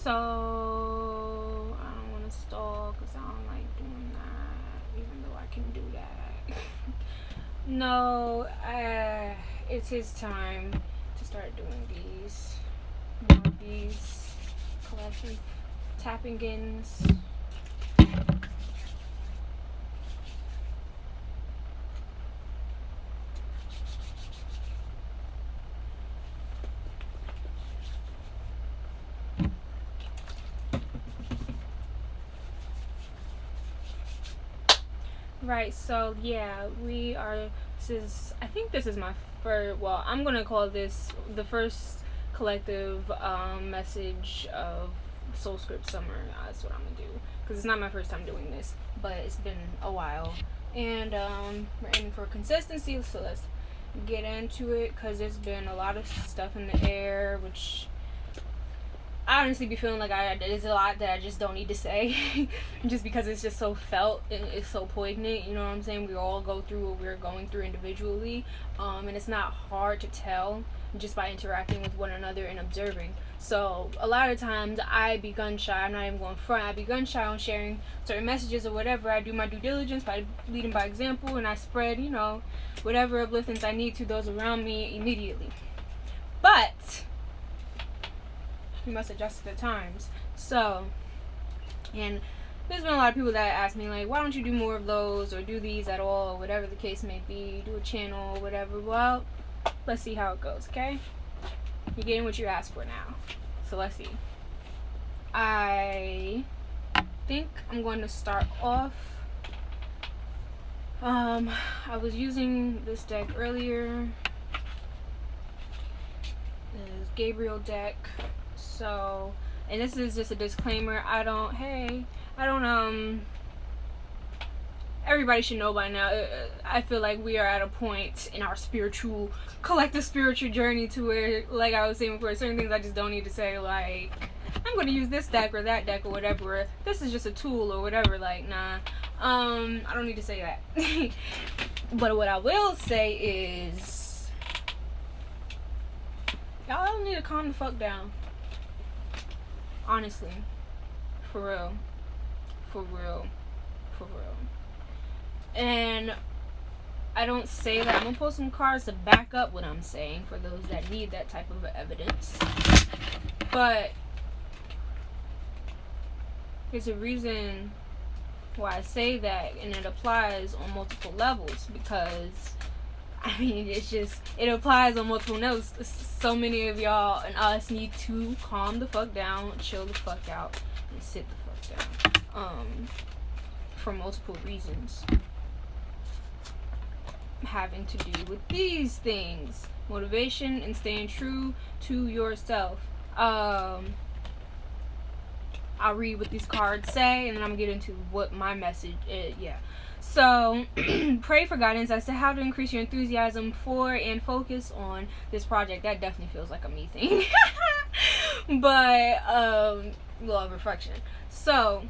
So I don't want to stall because I don't like doing that, even though I can do that. No, it's his time to start doing more of these collective tapping-ins. Right, so yeah, I think this is my first, well, I'm gonna call this the first collective message of Soul Script Summer. That's what I'm gonna do, because it's not my first time doing this, but it's been a while. And we're aiming for consistency, so let's get into it, because there's been a lot of stuff in the air, which I honestly be feeling like there's a lot that I just don't need to say just because it's just so felt and it's so poignant, you know what I'm saying? We all go through what we're going through individually, and it's not hard to tell just by interacting with one another and observing. So a lot of times I be gun shy. I'm not even going front. I be gun shy on sharing certain messages or whatever. I do my due diligence by leading by example, and I spread, whatever upliftings I need to those around me immediately. But we must adjust to the times. So, and there's been a lot of people that ask me, like, why don't you do more of those or do these at all, or whatever the case may be, do a channel or whatever. Well, let's see how it goes, okay? You're getting what you asked for now. So let's see. I think I'm going to start off. I was using this deck earlier. This Gabriel deck. So, and this is just a disclaimer, everybody should know by now, I feel like we are at a point in our collective spiritual journey to where, like I was saying before, certain things I just don't need to say, like, I'm going to use this deck or that deck or whatever, this is just a tool or whatever, like, nah, I don't need to say that. But what I will say is, y'all need to calm the fuck down. Honestly. For real. And I don't say that. I'm gonna post some cards to back up what I'm saying for those that need that type of evidence. But there's a reason why I say that, and it applies on multiple levels, because it applies on multiple notes. So many of y'all and us need to calm the fuck down, chill the fuck out, and sit the fuck down. For multiple reasons. Having to do with these things. Motivation and staying true to yourself. I'll read what these cards say, and then I'm gonna get into what my message is. So, pray for guidance as to how to increase your enthusiasm for and focus on this project. That definitely feels like a me thing. But, law of reflection. So,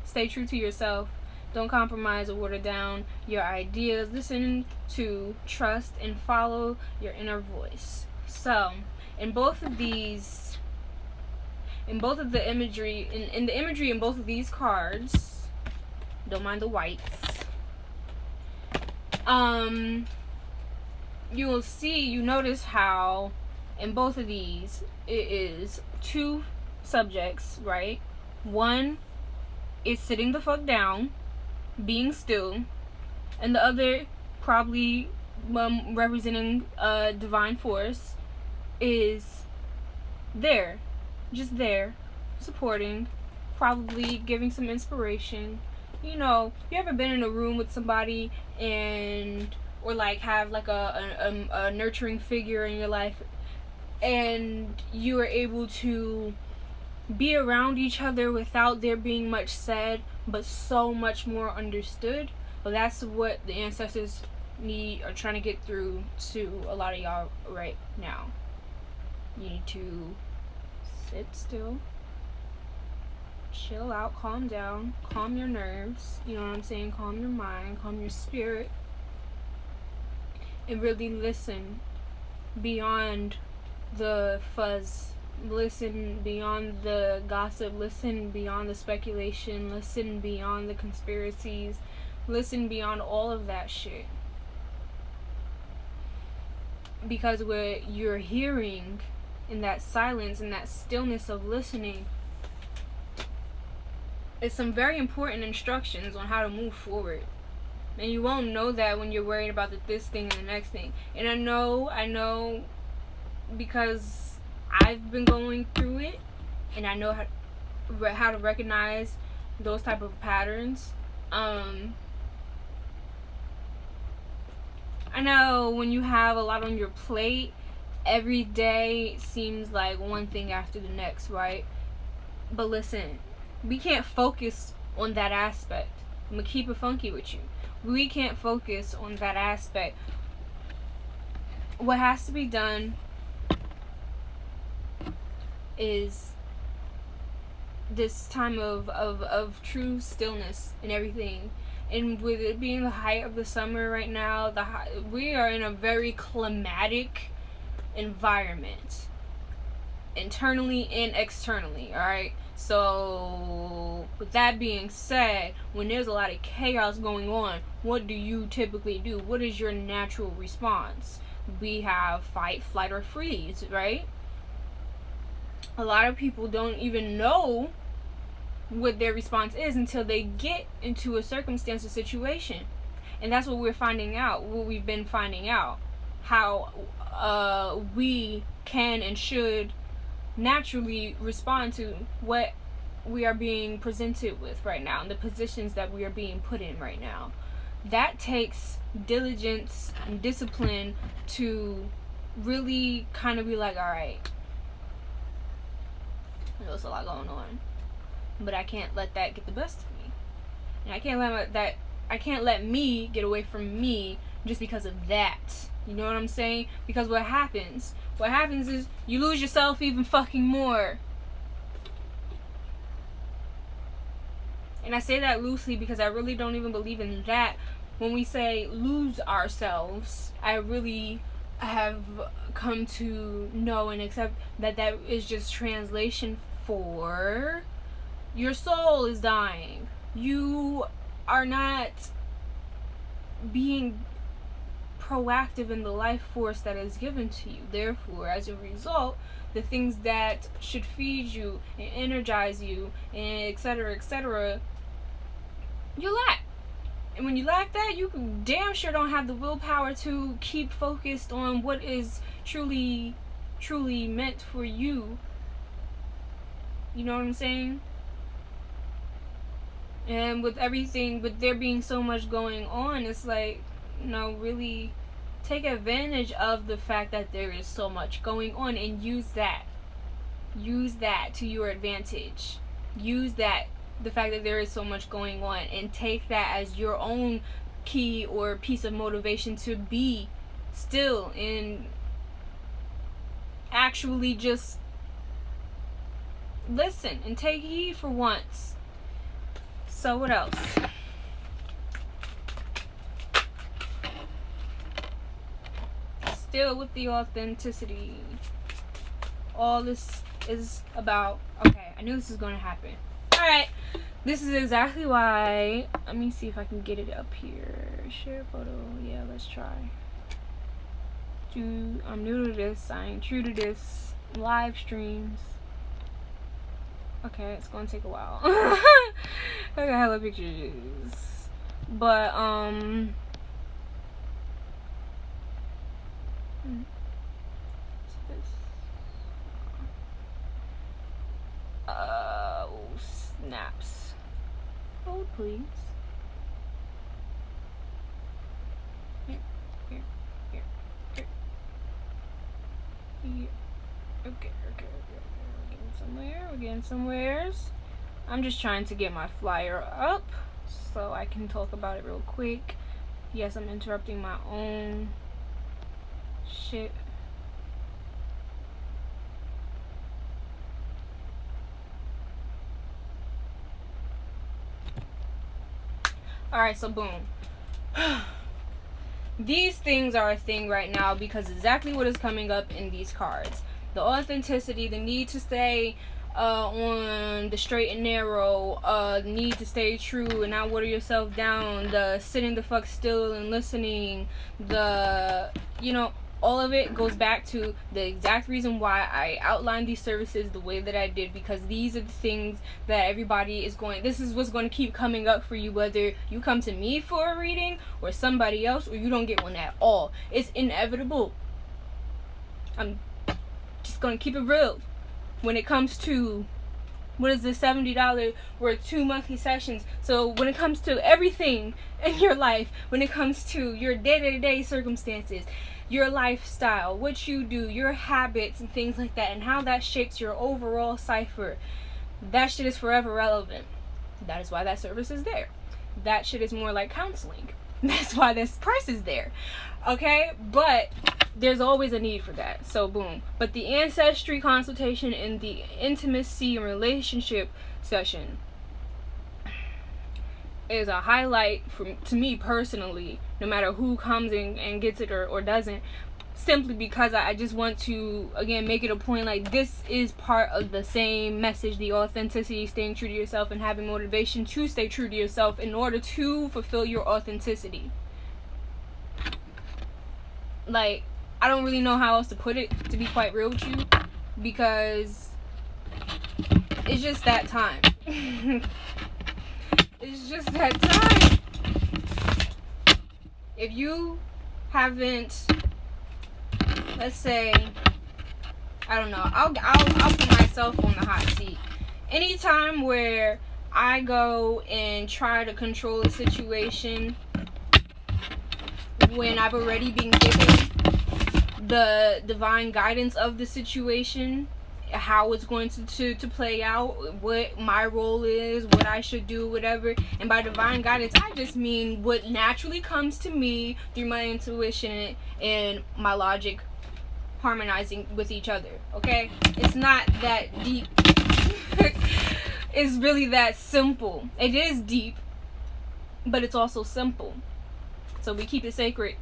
stay true to yourself. Don't compromise or water down your ideas. Listen to, trust, and follow your inner voice. So, in both of the imagery in both of these cards, don't mind the whites, you notice how in both of these it is two subjects, right? One is sitting the fuck down, being still, and the other, probably representing a divine force, is there, just there, supporting, probably giving some inspiration. You ever been in a room with somebody or like have like a nurturing figure in your life, and you are able to be around each other without there being much said, but so much more understood? Well, that's what the ancestors are trying to get through to a lot of y'all right now. You need to sit still, chill out, calm down, calm your nerves, you know what I'm saying, calm your mind, calm your spirit, and really listen beyond the fuzz Listen beyond the gossip. Listen beyond the speculation. Listen beyond the conspiracies. Listen beyond all of that shit. Because what you're hearing in that silence, in that stillness of listening, is some very important instructions on how to move forward. And you won't know that when you're worried about this thing and the next thing. And I know because I've been going through it, and I know how to recognize those type of patterns. I know when you have a lot on your plate, every day seems like one thing after the next, right? But listen, we can't focus on that aspect. I'm gonna keep it funky with you. We can't focus on that aspect. What has to be done is this time of true stillness and everything. And with it being the height of the summer right now, we are in a very climatic environment, internally and externally, alright? So, with that being said, when there's a lot of chaos going on, what do you typically do? What is your natural response? We have fight, flight, or freeze, right? A lot of people don't even know what their response is until they get into a circumstance or situation. And that's what we're finding out, what we've been finding out. How we can and should naturally respond to what we are being presented with right now and the positions that we are being put in right now. That takes diligence and discipline to really kind of be like, alright, there's a lot going on, but I can't let that get the best of me. And I can't let me get away from me just because of that. You know what I'm saying? Because what happens is you lose yourself even fucking more. And I say that loosely because I really don't even believe in that. When we say lose ourselves, I really have come to know and accept that is just translation for your soul is dying. You are not being proactive in the life force that is given to you. Therefore, as a result, the things that should feed you and energize you and etc., you lack. And when you lack that, you damn sure don't have the willpower to keep focused on what is truly meant for you. You know what I'm saying? And with there being so much going on, it's like, really take advantage of the fact that there is so much going on and use that to your advantage. Use the fact that there is so much going on and take that as your own key or piece of motivation to be still and actually just listen and take heed for once. So what else? Still with the authenticity. All this is about, okay, I knew this was going to happen. Alright, this is exactly why, let me see if I can get it up here. Share photo, yeah, let's try. I'm new to this, I ain't true to this. Live streams. Okay, it's going to take a while. I got hella pictures. But, snaps. Hold, please. Here. Okay. We're getting somewheres. I'm just trying to get my flyer up so I can talk about it real quick. Yes, I'm interrupting my own shit. Alright, so boom. These things are a thing right now because exactly what is coming up in these cards. The authenticity, the need to stay on the straight and narrow, need to stay true and not water yourself down, the sitting the fuck still and listening, the, all of it goes back to the exact reason why I outlined these services the way that I did, because these are the things that everybody is this is what's going to keep coming up for you, whether you come to me for a reading or somebody else, or you don't get one at all. It's inevitable. I'm just going to keep it real. When it comes to, what is this, $70 worth 2 monthly sessions. So when it comes to everything in your life, when it comes to your day-to-day circumstances, your lifestyle, what you do, your habits and things like that, and how that shapes your overall cipher, that shit is forever relevant. That is why that service is there. That shit is more like counseling. That's why this price is there. Okay? But there's always a need for that. So boom. But the ancestry consultation and the intimacy and relationship session is a highlight to me personally, no matter who comes and gets it or doesn't, simply because I just want to, again, make it a point, like, this is part of the same message, the authenticity, staying true to yourself and having motivation to stay true to yourself in order to fulfill your authenticity. Like, I don't really know how else to put it, to be quite real with you, because it's just that time. It's just that time. If you haven't, let's say, I don't know, I'll put myself on the hot seat. Anytime where I go and try to control a situation when I've already been given the divine guidance of the situation, how it's going to play out, what my role is, what I should do, whatever. And by divine guidance, I just mean what naturally comes to me through my intuition and my logic harmonizing with each other. Okay? It's not that deep. It's really that simple. It is deep, but it's also simple. So we keep it sacred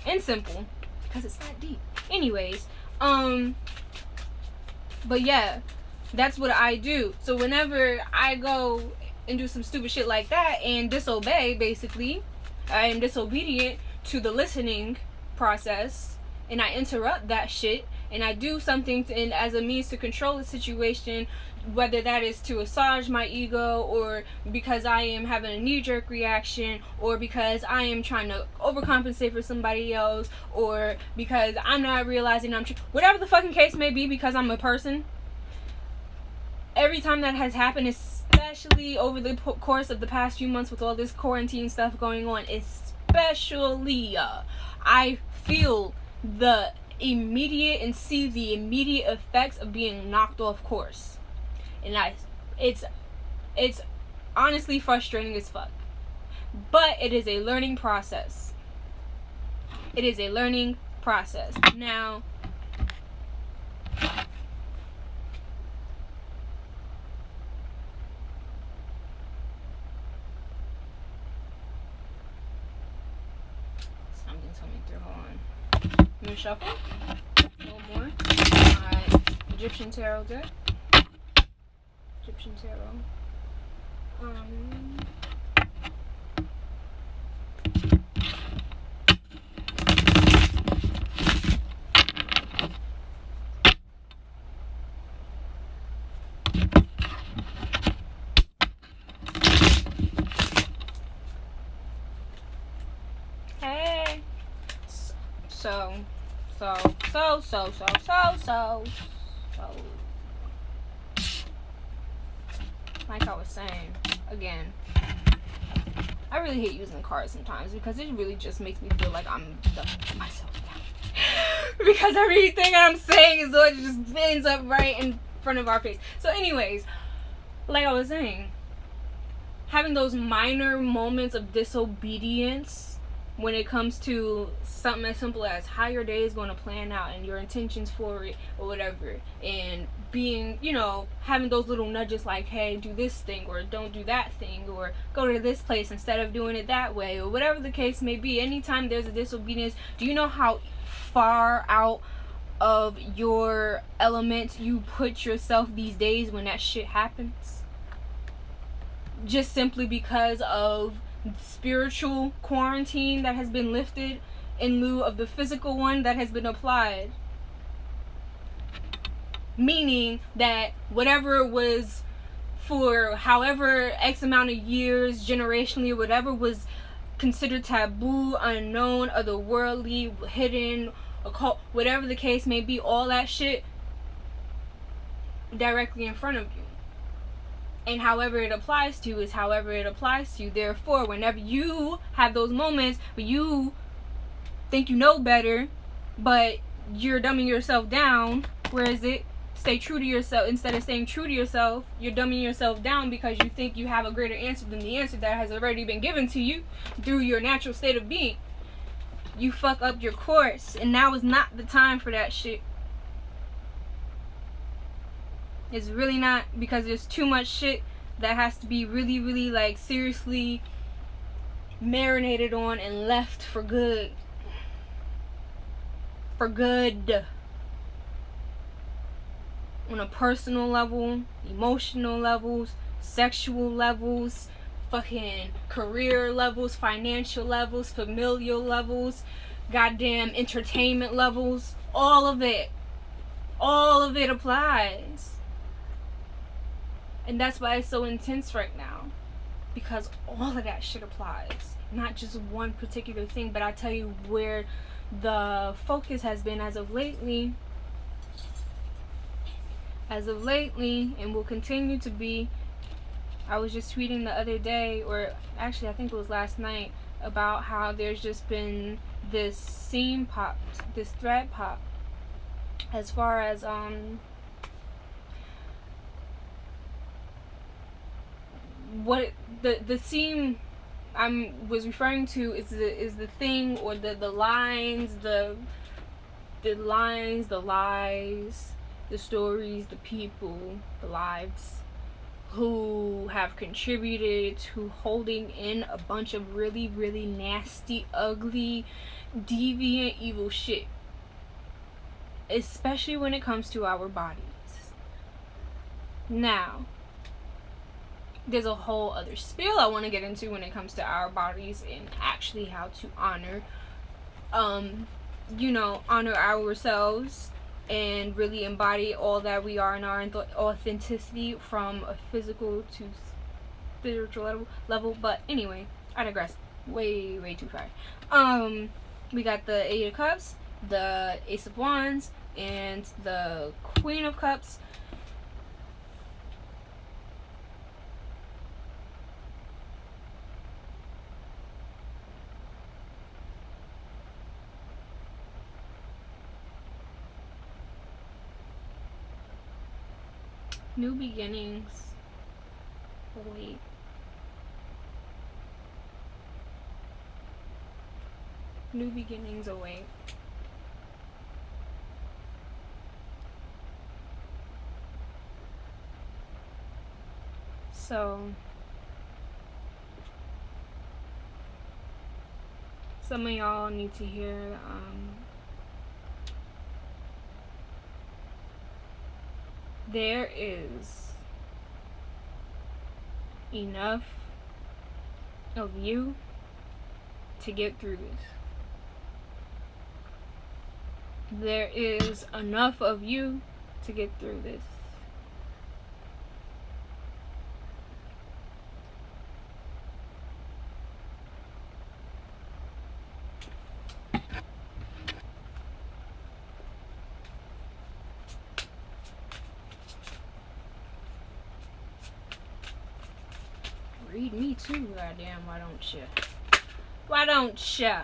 and simple because it's not deep. Anyways, but yeah, that's what I do. So whenever I go and do some stupid shit like that and disobey, basically, I am disobedient to the listening process, and I interrupt that shit, and I do something as a means to control the situation, whether that is to assuage my ego, or because I am having a knee-jerk reaction, or because I am trying to overcompensate for somebody else, or because I'm not realizing whatever the fucking case may be, because I'm a person. Every time that has happened, especially over the course of the past few months with all this quarantine stuff going on, especially, I feel the immediate and see the immediate effects of being knocked off course. And it's honestly frustrating as fuck. But it is a learning process. It is a learning process. Now, something told me through. Hold on. I'm gonna shuffle a little more. My Egyptian tarot deck. Egyptian tarot. Hey. So. Like I was saying, again, I really hate using cards sometimes because it really just makes me feel like I'm dumbing myself down. Because everything I'm saying is what just ends up right in front of our face. So anyways, like I was saying, having those minor moments of disobedience when it comes to something as simple as how your day is going to plan out and your intentions for it or whatever, and being, having those little nudges like, hey, do this thing or don't do that thing, or go to this place instead of doing it that way, or whatever the case may be. Anytime there's a disobedience, do you know how far out of your element you put yourself these days when that shit happens? Just simply because of spiritual quarantine that has been lifted in lieu of the physical one that has been applied. Meaning that whatever was for however X amount of years, generationally, whatever was considered taboo, unknown, otherworldly, hidden, occult, whatever the case may be, all that shit directly in front of you. And however it applies to you is however it applies to you. Therefore, whenever you have those moments where you think you know better, but you're dumbing yourself down, where is it? Stay true to yourself. Instead of staying true to yourself, you're dumbing yourself down because you think you have a greater answer than the answer that has already been given to you through your natural state of being. You fuck up your course, and now is not the time for that shit. It's really not, because there's too much shit that has to be really, really, like, seriously marinated on and left for good. For good. On a personal level, emotional levels, sexual levels, fucking career levels, financial levels, familial levels, goddamn entertainment levels, all of it applies. And that's why it's so intense right now, because all of that shit applies, not just one particular thing. But I tell you where the focus has been as of lately, and will continue to be. I was just tweeting the other day, or actually I think it was last night, about how there's just been this scene popped, this thread pop, as far as what the scene I was referring to is the thing, or the lines, the lies, the stories, the people, the lives who have contributed to holding in a bunch of really, really nasty, ugly, deviant, evil shit. Especially when it comes to our bodies. Now, there's a whole other spiel I want to get into when it comes to our bodies and actually how to honor ourselves and really embody all that we are in our authenticity from a physical to spiritual level. But anyway, I digress. Way too far. We got the Eight of Cups, the Ace of Wands, and the Queen of Cups. New beginnings. Wait. New beginnings await. So, some of y'all need to hear there is enough of you to get through this. There is enough of you to get through this. Read me too, goddamn, why don't you? Why don't you?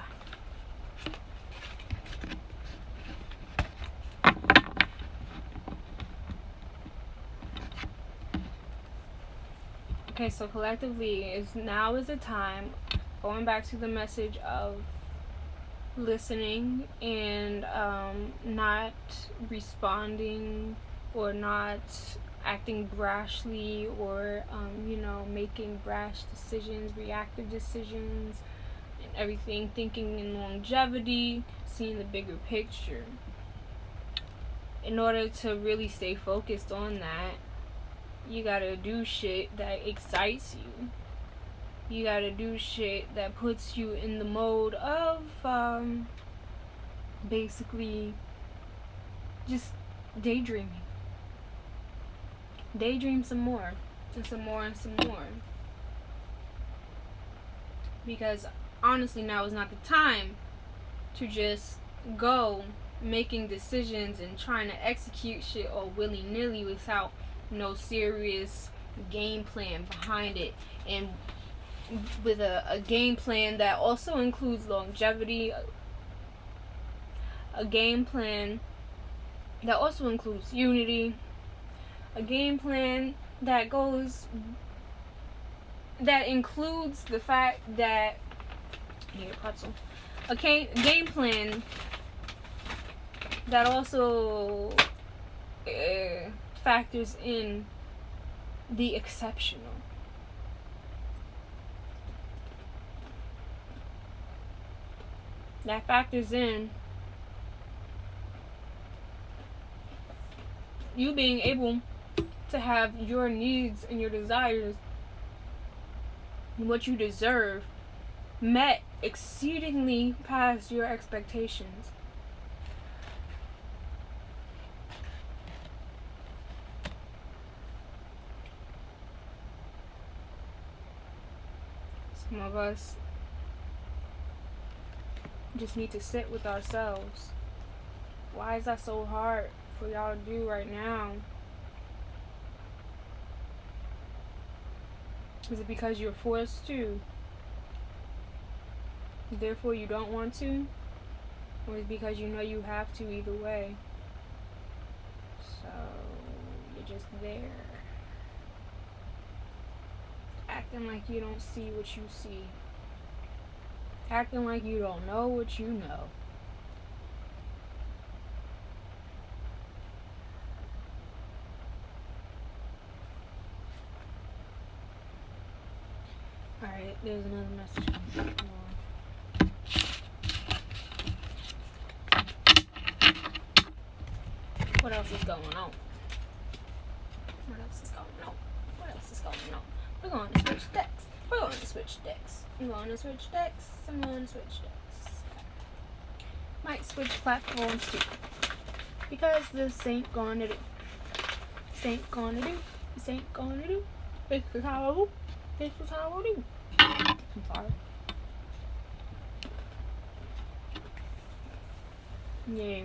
Okay, so collectively, now is the time, going back to the message of listening and not responding or not acting brashly or making brash decisions, reactive decisions and everything, thinking in longevity, seeing the bigger picture. in order to really stay focused on that, you gotta do shit that excites you. You gotta do shit that puts you in the mode of basically just daydreaming. Daydream some more, and some more, and some more. Because honestly, now is not the time to just go making decisions and trying to execute shit all willy-nilly without no serious game plan behind it, and with a game plan that also includes longevity, a game plan that also includes unity, a game plan that includes the fact that game plan that also factors in the exceptional. That factors in you being able to have your needs and your desires and what you deserve met exceedingly past your expectations. Some of us just need to sit with ourselves. Why is that so hard for y'all to do right now? Is it because you're forced to? Therefore you don't want to? Or is it because you know you have to either way? So you're just there, acting like you don't see what you see, acting like you don't know what you know. Alright, there's another message. What else is going on? What else is going on? What else is going on? We're going to switch decks. We're going to switch decks. I'm going to switch decks. I'm going to switch decks. Might switch platforms too. Because this ain't going to do. This ain't going to do. This ain't going to do. This is how I do. This is how I do. I'm sorry. Yeah.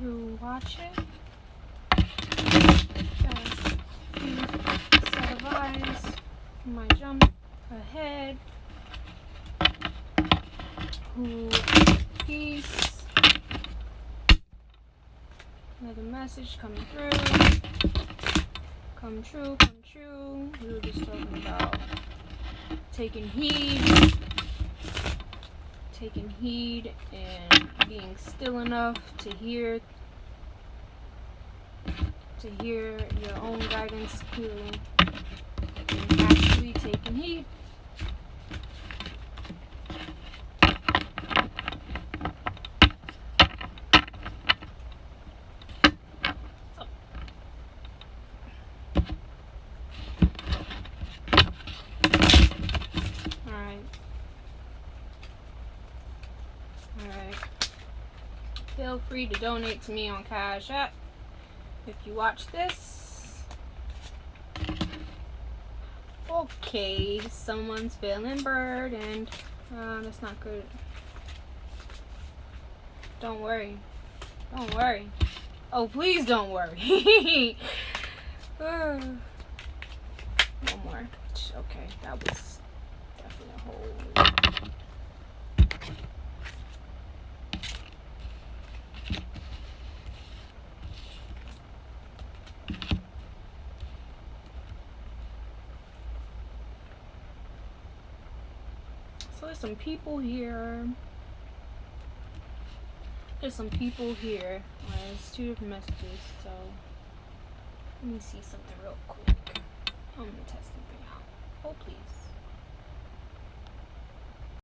Who watch it? Set of eyes. Might jump ahead. Who peace? Another message coming through. Come true, come true. We were just talking about taking heed and being still enough to hear your own guidance clearly and actually taking heed. Alright. Feel free to donate to me on Cash App if you watch this. Okay, someone's feeling burdened. That's not good. Don't worry. Don't worry. Oh, please don't worry. One more. Okay, that was definitely a whole. So there's some people here. There's two different messages, so let me see something real quick. I'm gonna test something out. Oh, please.